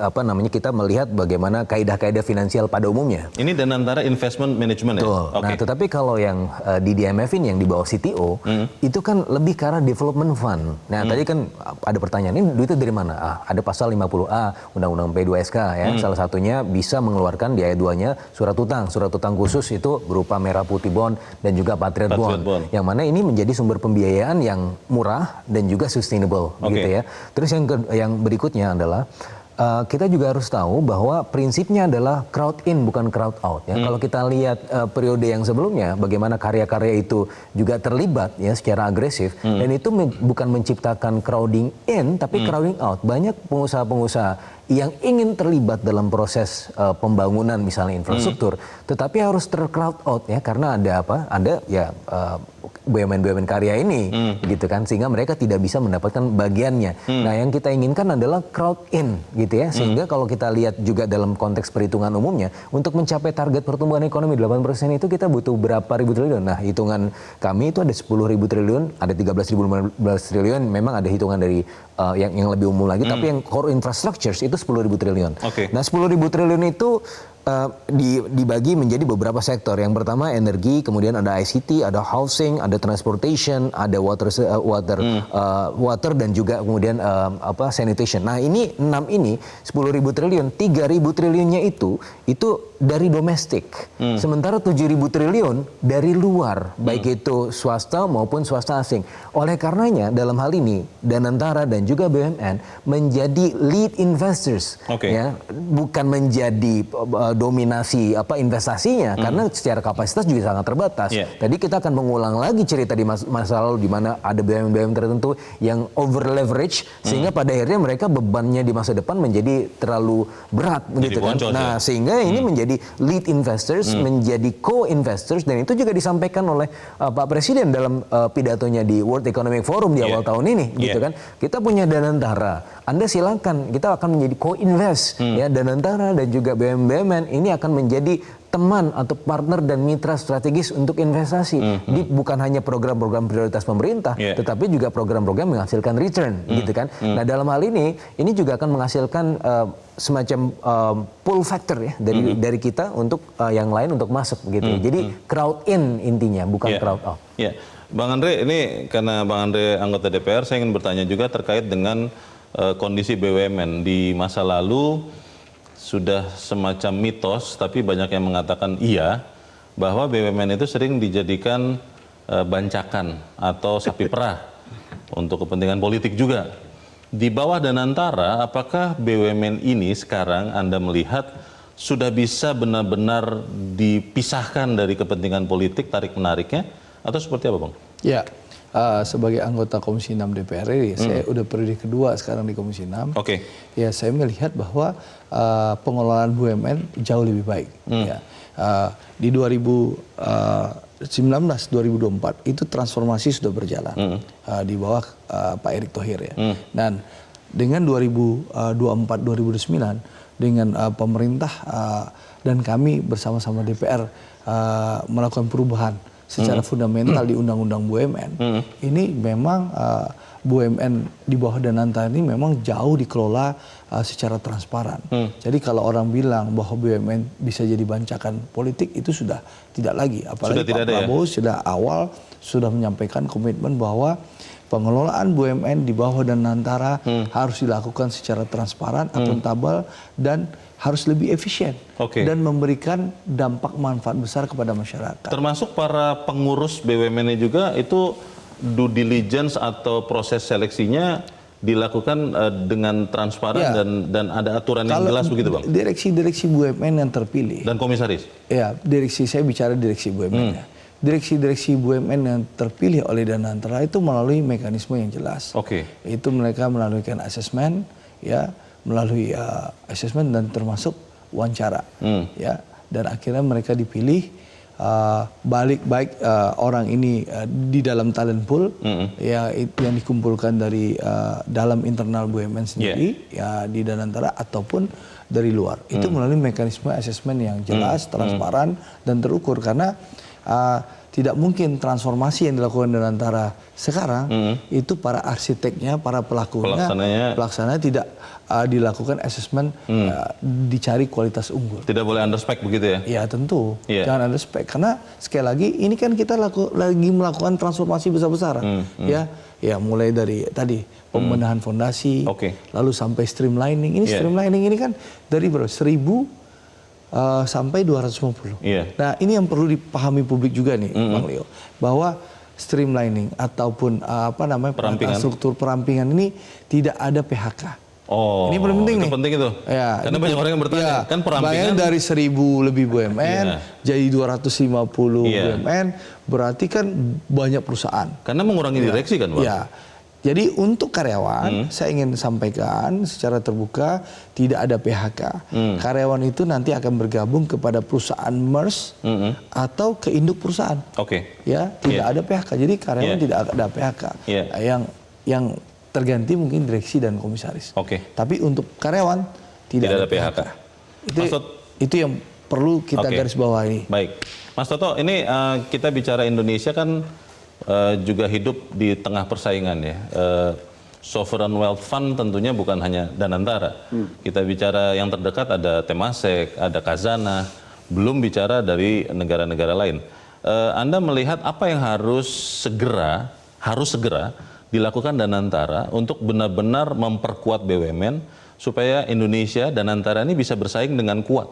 kita melihat bagaimana kaidah-kaidah finansial pada umumnya. Ini dan antara investment management ya? Betul. Nah, tetapi kalau yang di DMF ini yang di bawah CTO, itu kan lebih ke arah development fund. Nah, tadi kan ada pertanyaan, ini duitnya dari mana? Ada pasal 50A Undang-Undang P2SK ya, salah satunya bisa mengeluarkan di ayat 2-nya surat utang khusus itu berupa merah putih bond dan juga Patriot bond. Yang mana ini menjadi sumber pembiayaan yang murah dan juga sustainable gitu ya. Terus yang berikutnya adalah kita juga harus tahu bahwa prinsipnya adalah crowd in bukan crowd out ya. Kalau kita lihat periode yang sebelumnya bagaimana karya-karya itu juga terlibat ya secara agresif, dan itu bukan menciptakan crowding in tapi crowding out. Banyak pengusaha-pengusaha yang ingin terlibat dalam proses pembangunan misalnya infrastruktur, tetapi harus ter-crowd out ya karena ada Ada ya BUMN karya ini gitu kan, sehingga mereka tidak bisa mendapatkan bagiannya. Nah, yang kita inginkan adalah crowd in gitu ya, sehingga kalau kita lihat juga dalam konteks perhitungan umumnya untuk mencapai target pertumbuhan ekonomi 8% itu kita butuh berapa ribu triliun. Nah, hitungan kami itu ada 10.000 triliun, ada 13.015 triliun, memang ada hitungan dari yang lebih umum lagi, tapi yang core infrastructures itu 10.000 triliun. Nah, 10.000 triliun itu dibagi menjadi beberapa sektor. Yang pertama energi, kemudian ada ICT, ada housing, ada transportation, ada water dan juga kemudian sanitation. Nah, ini 10.000 triliun, 3.000 triliunnya itu dari domestik. Sementara 7.000 triliun dari luar, baik itu swasta maupun swasta asing. Oleh karenanya dalam hal ini Danantara dan juga BUMN menjadi lead investors ya, bukan menjadi dominasi investasinya, karena secara kapasitas juga sangat terbatas. Tadi kita akan mengulang lagi cerita di masa lalu di mana ada BUMN tertentu yang over leverage sehingga pada akhirnya mereka bebannya di masa depan menjadi terlalu berat begitu kan. Nah, sehingga ini menjadi lead investors, menjadi co-investors, dan itu juga disampaikan oleh Pak Presiden dalam pidatonya di World Economic Forum di awal tahun ini gitu kan. Kita punya Danantara, Anda silakan, kita akan menjadi co-invest ya, Danantara dan juga BUMN ini akan menjadi teman atau partner dan mitra strategis untuk investasi. Bukan hanya program-program prioritas pemerintah, tetapi juga program-program menghasilkan return gitu kan. Nah, dalam hal ini juga akan menghasilkan semacam pull factor ya dari kita untuk yang lain untuk masuk gitu. Jadi crowd in intinya, bukan crowd out. Bang Andre, ini karena Bang Andre anggota DPR, saya ingin bertanya juga terkait dengan kondisi BUMN di masa lalu. Sudah semacam mitos, tapi banyak yang mengatakan iya, bahwa BUMN itu sering dijadikan bancakan atau sapi perah untuk kepentingan politik juga. Di bawah Danantara, apakah BUMN ini sekarang Anda melihat sudah bisa benar-benar dipisahkan dari kepentingan politik, tarik-menariknya, atau seperti apa, Bang? Ya, sebagai anggota Komisi 6 DPR RI, saya udah periode kedua sekarang di Komisi 6. Oke. Ya, saya melihat bahwa pengelolaan BUMN jauh lebih baik. Ya. Di 2019-2024 itu transformasi sudah berjalan di bawah Pak Erick Thohir ya. Dan dengan 2024-2029 dengan pemerintah dan kami bersama-sama DPR melakukan perubahan secara fundamental di Undang-Undang BUMN, ini memang BUMN di bawah Danantara ini memang jauh dikelola secara transparan. Jadi kalau orang bilang bahwa BUMN bisa jadi bancakan politik, itu sudah tidak lagi. Apalagi Pak Prabowo sudah awal sudah menyampaikan komitmen bahwa pengelolaan BUMN di bawah Danantara harus dilakukan secara transparan, akuntabel, dan harus lebih efisien dan memberikan dampak manfaat besar kepada masyarakat. Termasuk para pengurus BUMN juga itu due diligence atau proses seleksinya dilakukan dengan transparan dan ada aturan yang jelas begitu, Bang? Direksi-direksi BUMN yang terpilih. Dan komisaris? Ya, saya bicara direksi BUMN. Direksi-direksi BUMN yang terpilih oleh Danantara itu melalui mekanisme yang jelas. Itu mereka melalui asesmen, ya, melalui asesmen dan termasuk wawancara, ya, dan akhirnya mereka dipilih baik orang ini di dalam talent pool, ya, yang dikumpulkan dari dalam internal BUMN sendiri, ya, di Danantara ataupun dari luar. Itu melalui mekanisme asesmen yang jelas, transparan dan terukur karena tidak mungkin transformasi yang dilakukan Danantara sekarang itu para arsiteknya, para pelakunya, pelaksananya tidak dilakukan asesmen dicari kualitas unggul. Tidak boleh underspec begitu ya? Ya tentu, jangan underspec karena sekali lagi ini kan kita lagi melakukan transformasi besar-besaran, ya mulai dari tadi pembenahan fondasi, lalu sampai streamlining. Ini streamlining ini kan dari 1.000 sampai 250. Nah, ini yang perlu dipahami publik juga nih, Bang Leo, bahwa streamlining ataupun struktur perampingan ini tidak ada PHK. Ini paling penting nih. Penting itu. Ya, karena banyak orang yang bertanya, kan perampingan dari 1.000 lebih BUMN jadi 250 BUMN, berarti kan banyak perusahaan. Karena mengurangi direksi kan, Bang? Ya. Jadi untuk karyawan, saya ingin sampaikan secara terbuka tidak ada PHK. Karyawan itu nanti akan bergabung kepada perusahaan MERS atau ke induk perusahaan. Ya, tidak ada PHK. Jadi karyawan tidak ada PHK. Yang terganti mungkin direksi dan komisaris. Tapi untuk karyawan tidak ada PHK. Itu yang perlu kita garis bawahi. Baik, Mas Toto, ini kita bicara Indonesia kan juga hidup di tengah persaingan ya. Sovereign Wealth Fund tentunya bukan hanya Danantara. Kita bicara yang terdekat ada Temasek, ada Khazanah, belum bicara dari negara-negara lain. Anda melihat apa yang harus segera dilakukan Danantara untuk benar-benar memperkuat BUMN supaya Indonesia Danantara ini bisa bersaing dengan kuat?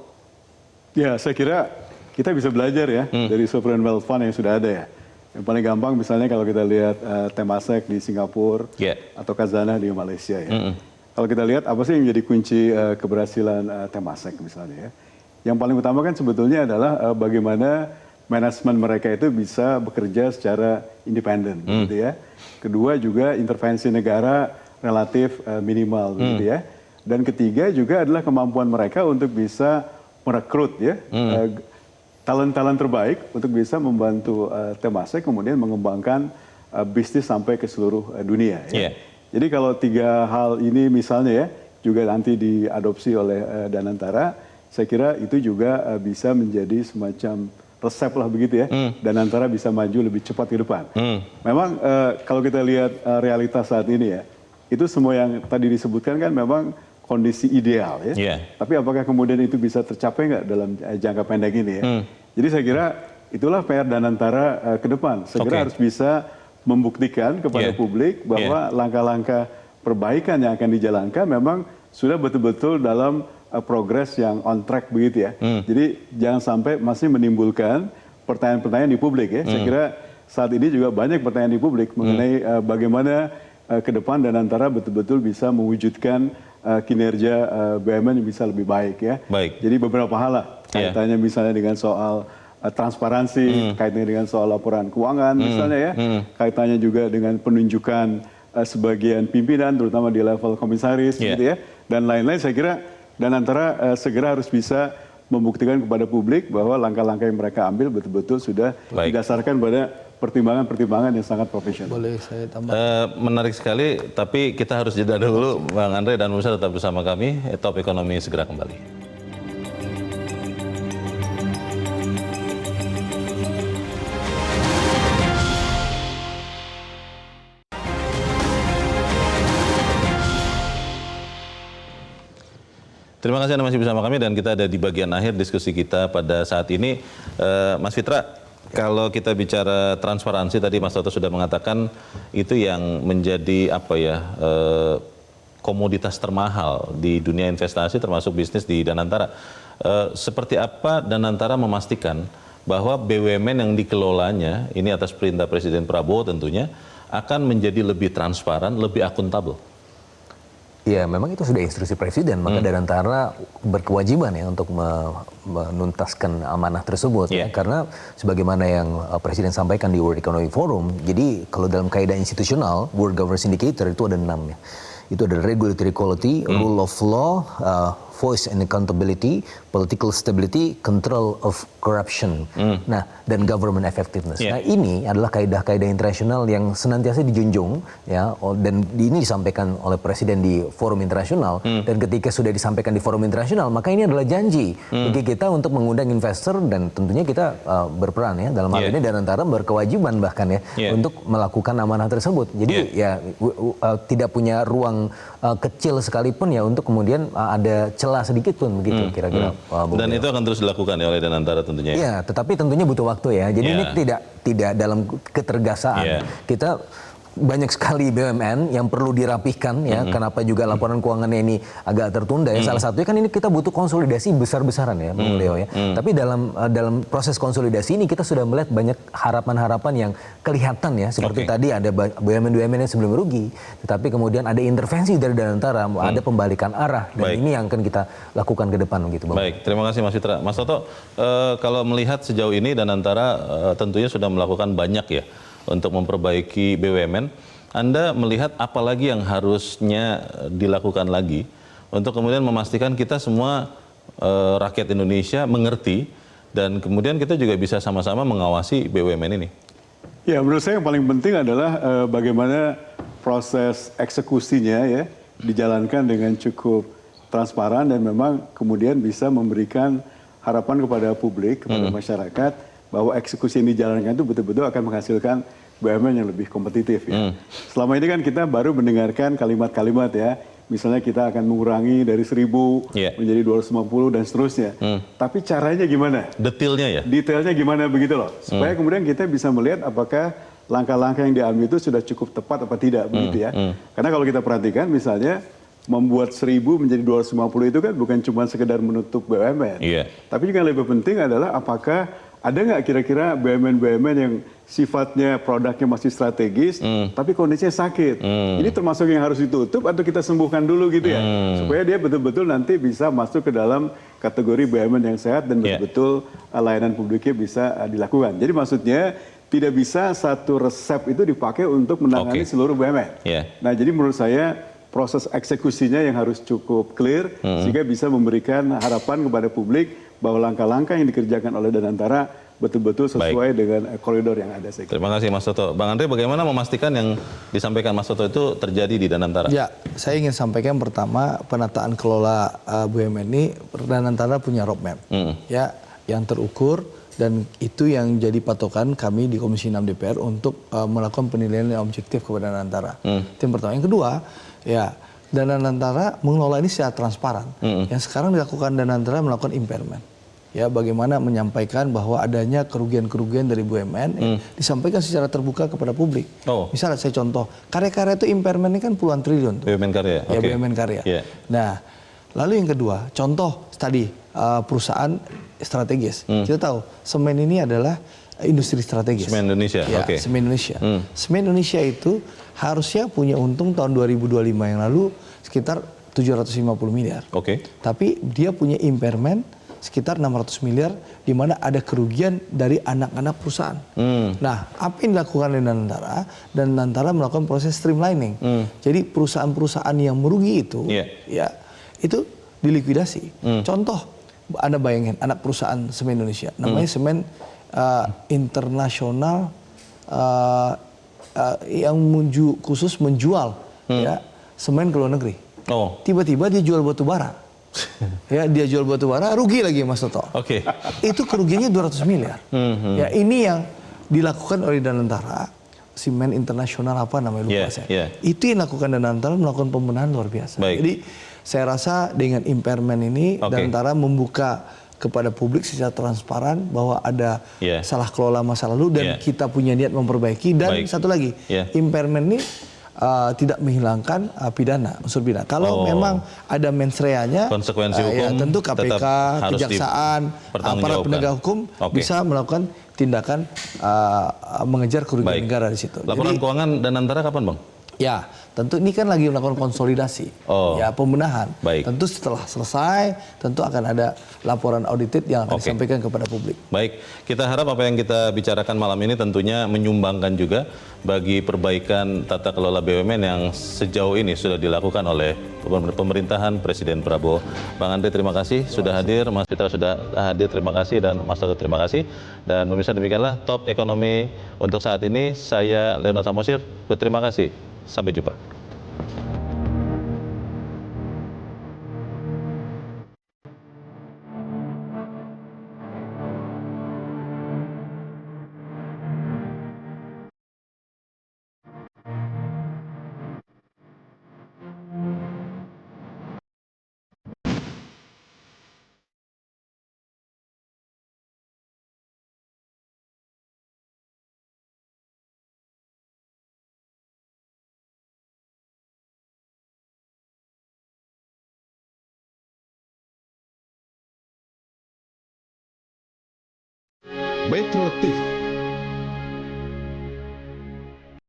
Ya, saya kira kita bisa belajar ya dari Sovereign Wealth Fund yang sudah ada ya. Yang paling gampang misalnya kalau kita lihat Temasek di Singapura atau Khazanah di Malaysia ya. Kalau kita lihat apa sih yang menjadi kunci keberhasilan Temasek misalnya ya. Yang paling utama kan sebetulnya adalah bagaimana manajemen mereka itu bisa bekerja secara independen gitu ya. Kedua juga intervensi negara relatif minimal gitu ya. Dan ketiga juga adalah kemampuan mereka untuk bisa merekrut ya. Talent-talent terbaik untuk bisa membantu Temasek kemudian mengembangkan bisnis sampai ke seluruh dunia. Ya. Jadi kalau tiga hal ini misalnya ya juga nanti diadopsi oleh Danantara, saya kira itu juga bisa menjadi semacam resep lah begitu ya. Danantara bisa maju lebih cepat ke depan. Memang kalau kita lihat realitas saat ini ya, itu semua yang tadi disebutkan kan memang kondisi ideal ya. Tapi apakah kemudian itu bisa tercapai nggak dalam jangka pendek ini ya? Jadi saya kira itulah PR Danantara ke depan. Segera harus bisa membuktikan kepada publik bahwa langkah-langkah perbaikan yang akan dijalankan memang sudah betul-betul dalam progres yang on track begitu ya. Jadi jangan sampai masih menimbulkan pertanyaan-pertanyaan di publik ya. Saya kira saat ini juga banyak pertanyaan di publik mengenai bagaimana ke depan Danantara betul-betul bisa mewujudkan kinerja BUMN yang bisa lebih baik ya. Jadi beberapa hal lah kaitannya misalnya dengan soal transparansi, kaitannya dengan soal laporan keuangan misalnya ya, kaitannya juga dengan penunjukan sebagian pimpinan, terutama di level komisaris gitu ya, dan lain-lain. Saya kira Danantara segera harus bisa membuktikan kepada publik bahwa langkah-langkah yang mereka ambil betul-betul sudah didasarkan pada pertimbangan-pertimbangan yang sangat profesional. Boleh saya tambah? Menarik sekali, tapi kita harus jeda dulu, Bang Andre dan Musa tetap bersama kami. Top Ekonomi segera kembali. Terima kasih Anda masih bersama kami dan kita ada di bagian akhir diskusi kita pada saat ini. Mas Fitra, kalau kita bicara transparansi, tadi Mas Toto sudah mengatakan itu yang menjadi komoditas termahal di dunia investasi termasuk bisnis di Danantara. Seperti apa Danantara memastikan bahwa BUMN yang dikelolanya, ini atas perintah Presiden Prabowo tentunya, akan menjadi lebih transparan, lebih akuntabel? Ya, memang itu sudah instruksi Presiden, maka Danantara berkewajiban ya untuk menuntaskan amanah tersebut ya, karena sebagaimana yang Presiden sampaikan di World Economic Forum, jadi kalau dalam kaidah institusional, World Governance Indicator itu ada 6 ya. Itu ada regulatory quality, rule of law, voice and accountability, political stability, control of corruption, nah dan government effectiveness. Nah ini adalah kaidah-kaidah internasional yang senantiasa dijunjung ya, dan ini disampaikan oleh Presiden di forum internasional, dan ketika sudah disampaikan di forum internasional maka ini adalah janji bagi kita untuk mengundang investor, dan tentunya kita berperan ya dalam hal ini Danantara berkewajiban bahkan ya untuk melakukan amanah tersebut. Jadi ya tidak punya ruang kecil sekalipun ya untuk kemudian ada celah sedikit pun begitu kira-kira. Dan itu akan terus dilakukan ya oleh Danantara tentunya. Ya, tetapi tentunya butuh waktu ya. Jadi ini tidak dalam ketergasaan. Kita banyak sekali BUMN yang perlu dirapihkan ya. Kenapa juga laporan keuangannya ini agak tertunda ya. Salah satunya kan ini kita butuh konsolidasi besar-besaran ya, Bang Leo ya. Tapi dalam proses konsolidasi ini kita sudah melihat banyak harapan-harapan yang kelihatan ya. Seperti tadi ada BUMN yang sebelum rugi, tetapi kemudian ada intervensi dari Danantara, ada pembalikan arah, dan ini yang akan kita lakukan ke depan gitu, Bang. Baik, terima kasih Mas Fitra. Mas Toto, kalau melihat sejauh ini Danantara tentunya sudah melakukan banyak ya untuk memperbaiki BUMN. Anda melihat apa lagi yang harusnya dilakukan lagi untuk kemudian memastikan kita semua rakyat Indonesia mengerti dan kemudian kita juga bisa sama-sama mengawasi BUMN ini? Ya, menurut saya yang paling penting adalah bagaimana proses eksekusinya ya dijalankan dengan cukup transparan dan memang kemudian bisa memberikan harapan kepada publik, kepada masyarakat, bahwa eksekusi yang dijalankan itu betul-betul akan menghasilkan BUMN yang lebih kompetitif ya. Selama ini kan kita baru mendengarkan kalimat-kalimat ya, misalnya kita akan mengurangi dari 1.000 menjadi 250 dan seterusnya. Tapi caranya gimana? Detailnya ya? Detailnya gimana begitu loh, supaya kemudian kita bisa melihat apakah langkah-langkah yang diambil itu sudah cukup tepat apa tidak begitu ya. Karena kalau kita perhatikan misalnya membuat 1.000 menjadi 250 itu kan bukan cuma sekedar menutup BUMN. Tapi juga yang lebih penting adalah apakah ada nggak kira-kira BUMN-BUMN yang sifatnya produknya masih strategis, tapi kondisinya sakit. Ini termasuk yang harus ditutup atau kita sembuhkan dulu gitu ya, supaya dia betul-betul nanti bisa masuk ke dalam kategori BUMN yang sehat dan betul-betul layanan publiknya bisa dilakukan. Jadi maksudnya tidak bisa satu resep itu dipakai untuk menangani seluruh BUMN. Nah, jadi menurut saya proses eksekusinya yang harus cukup clear sehingga bisa memberikan harapan kepada publik bahwa langkah-langkah yang dikerjakan oleh Danantara betul-betul sesuai dengan koridor yang ada. Terima kasih Mas Toto. Bang Andre, bagaimana memastikan yang disampaikan Mas Toto itu terjadi di Danantara? Ya, saya ingin sampaikan pertama penataan kelola BUMN ini Danantara punya roadmap ya yang terukur, dan itu yang jadi patokan kami di Komisi 6 DPR untuk melakukan penilaian yang objektif kepada Danantara. Itu yang pertama. Yang kedua, ya Danantara mengelola ini secara transparan. Yang sekarang dilakukan Danantara melakukan impairment. Ya, bagaimana menyampaikan bahwa adanya kerugian-kerugian dari BUMN disampaikan secara terbuka kepada publik. Misalnya saya contoh, karya-karya itu impairment ini kan puluhan triliun. BUMN karya? Ya, BUMN karya. Nah, lalu yang kedua, contoh tadi perusahaan strategis. Kita tahu semen ini adalah industri strategis. Semen Indonesia? Ya, Semen Indonesia. Semen Indonesia itu harusnya punya untung tahun 2025 yang lalu sekitar 750 miliar. Tapi dia punya impairment sekitar 600 miliar di mana ada kerugian dari anak-anak perusahaan. Nah, apa yang dilakukan oleh Danantara melakukan proses streamlining. Jadi perusahaan-perusahaan yang merugi itu ya itu dilikuidasi. Contoh, Anda bayangin anak perusahaan semen Indonesia namanya Semen Internasional yang khusus menjual ya semen ke luar negeri. Tiba-tiba dia jual batu bara. Ya, dia jual batu bara rugi lagi Mas Toto. Itu kerugiannya 200 miliar. Ya, ini yang dilakukan oleh Danantara, Semen Internasional apa namanya lupa saya. Itu yang dilakukan Danantara melakukan pembenahan luar biasa. Jadi saya rasa dengan impairment ini Danantara membuka kepada publik secara transparan bahwa ada salah kelola masa lalu dan kita punya niat memperbaiki. Dan satu lagi, impairment ini tidak menghilangkan pidana, unsur pidana. Kalau memang ada mens reanya, konsekuensi hukum, ya tentu KPK, Kejaksaan, para penegak hukum bisa melakukan tindakan mengejar kerugian negara di situ. Laporan keuangan Danantara kapan, Bang? Ya, tentu ini kan lagi melakukan konsolidasi, ya pembenahan. Tentu setelah selesai, tentu akan ada laporan audited yang akan disampaikan kepada publik. Baik, kita harap apa yang kita bicarakan malam ini tentunya menyumbangkan juga bagi perbaikan tata kelola BUMN yang sejauh ini sudah dilakukan oleh pemerintahan Presiden Prabowo. Bang Andre, terima kasih sudah hadir, Mas Fitra sudah hadir, terima kasih, dan Mas Toto terima kasih. Dan pemirsa, demikianlah Top Ekonomi untuk saat ini. Saya Leonard Samosir, berterima kasih. Sampai jumpa. Metro TV.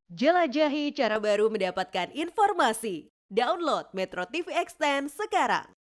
Jelajahi cara baru mendapatkan informasi. Download Metro TV Extend sekarang.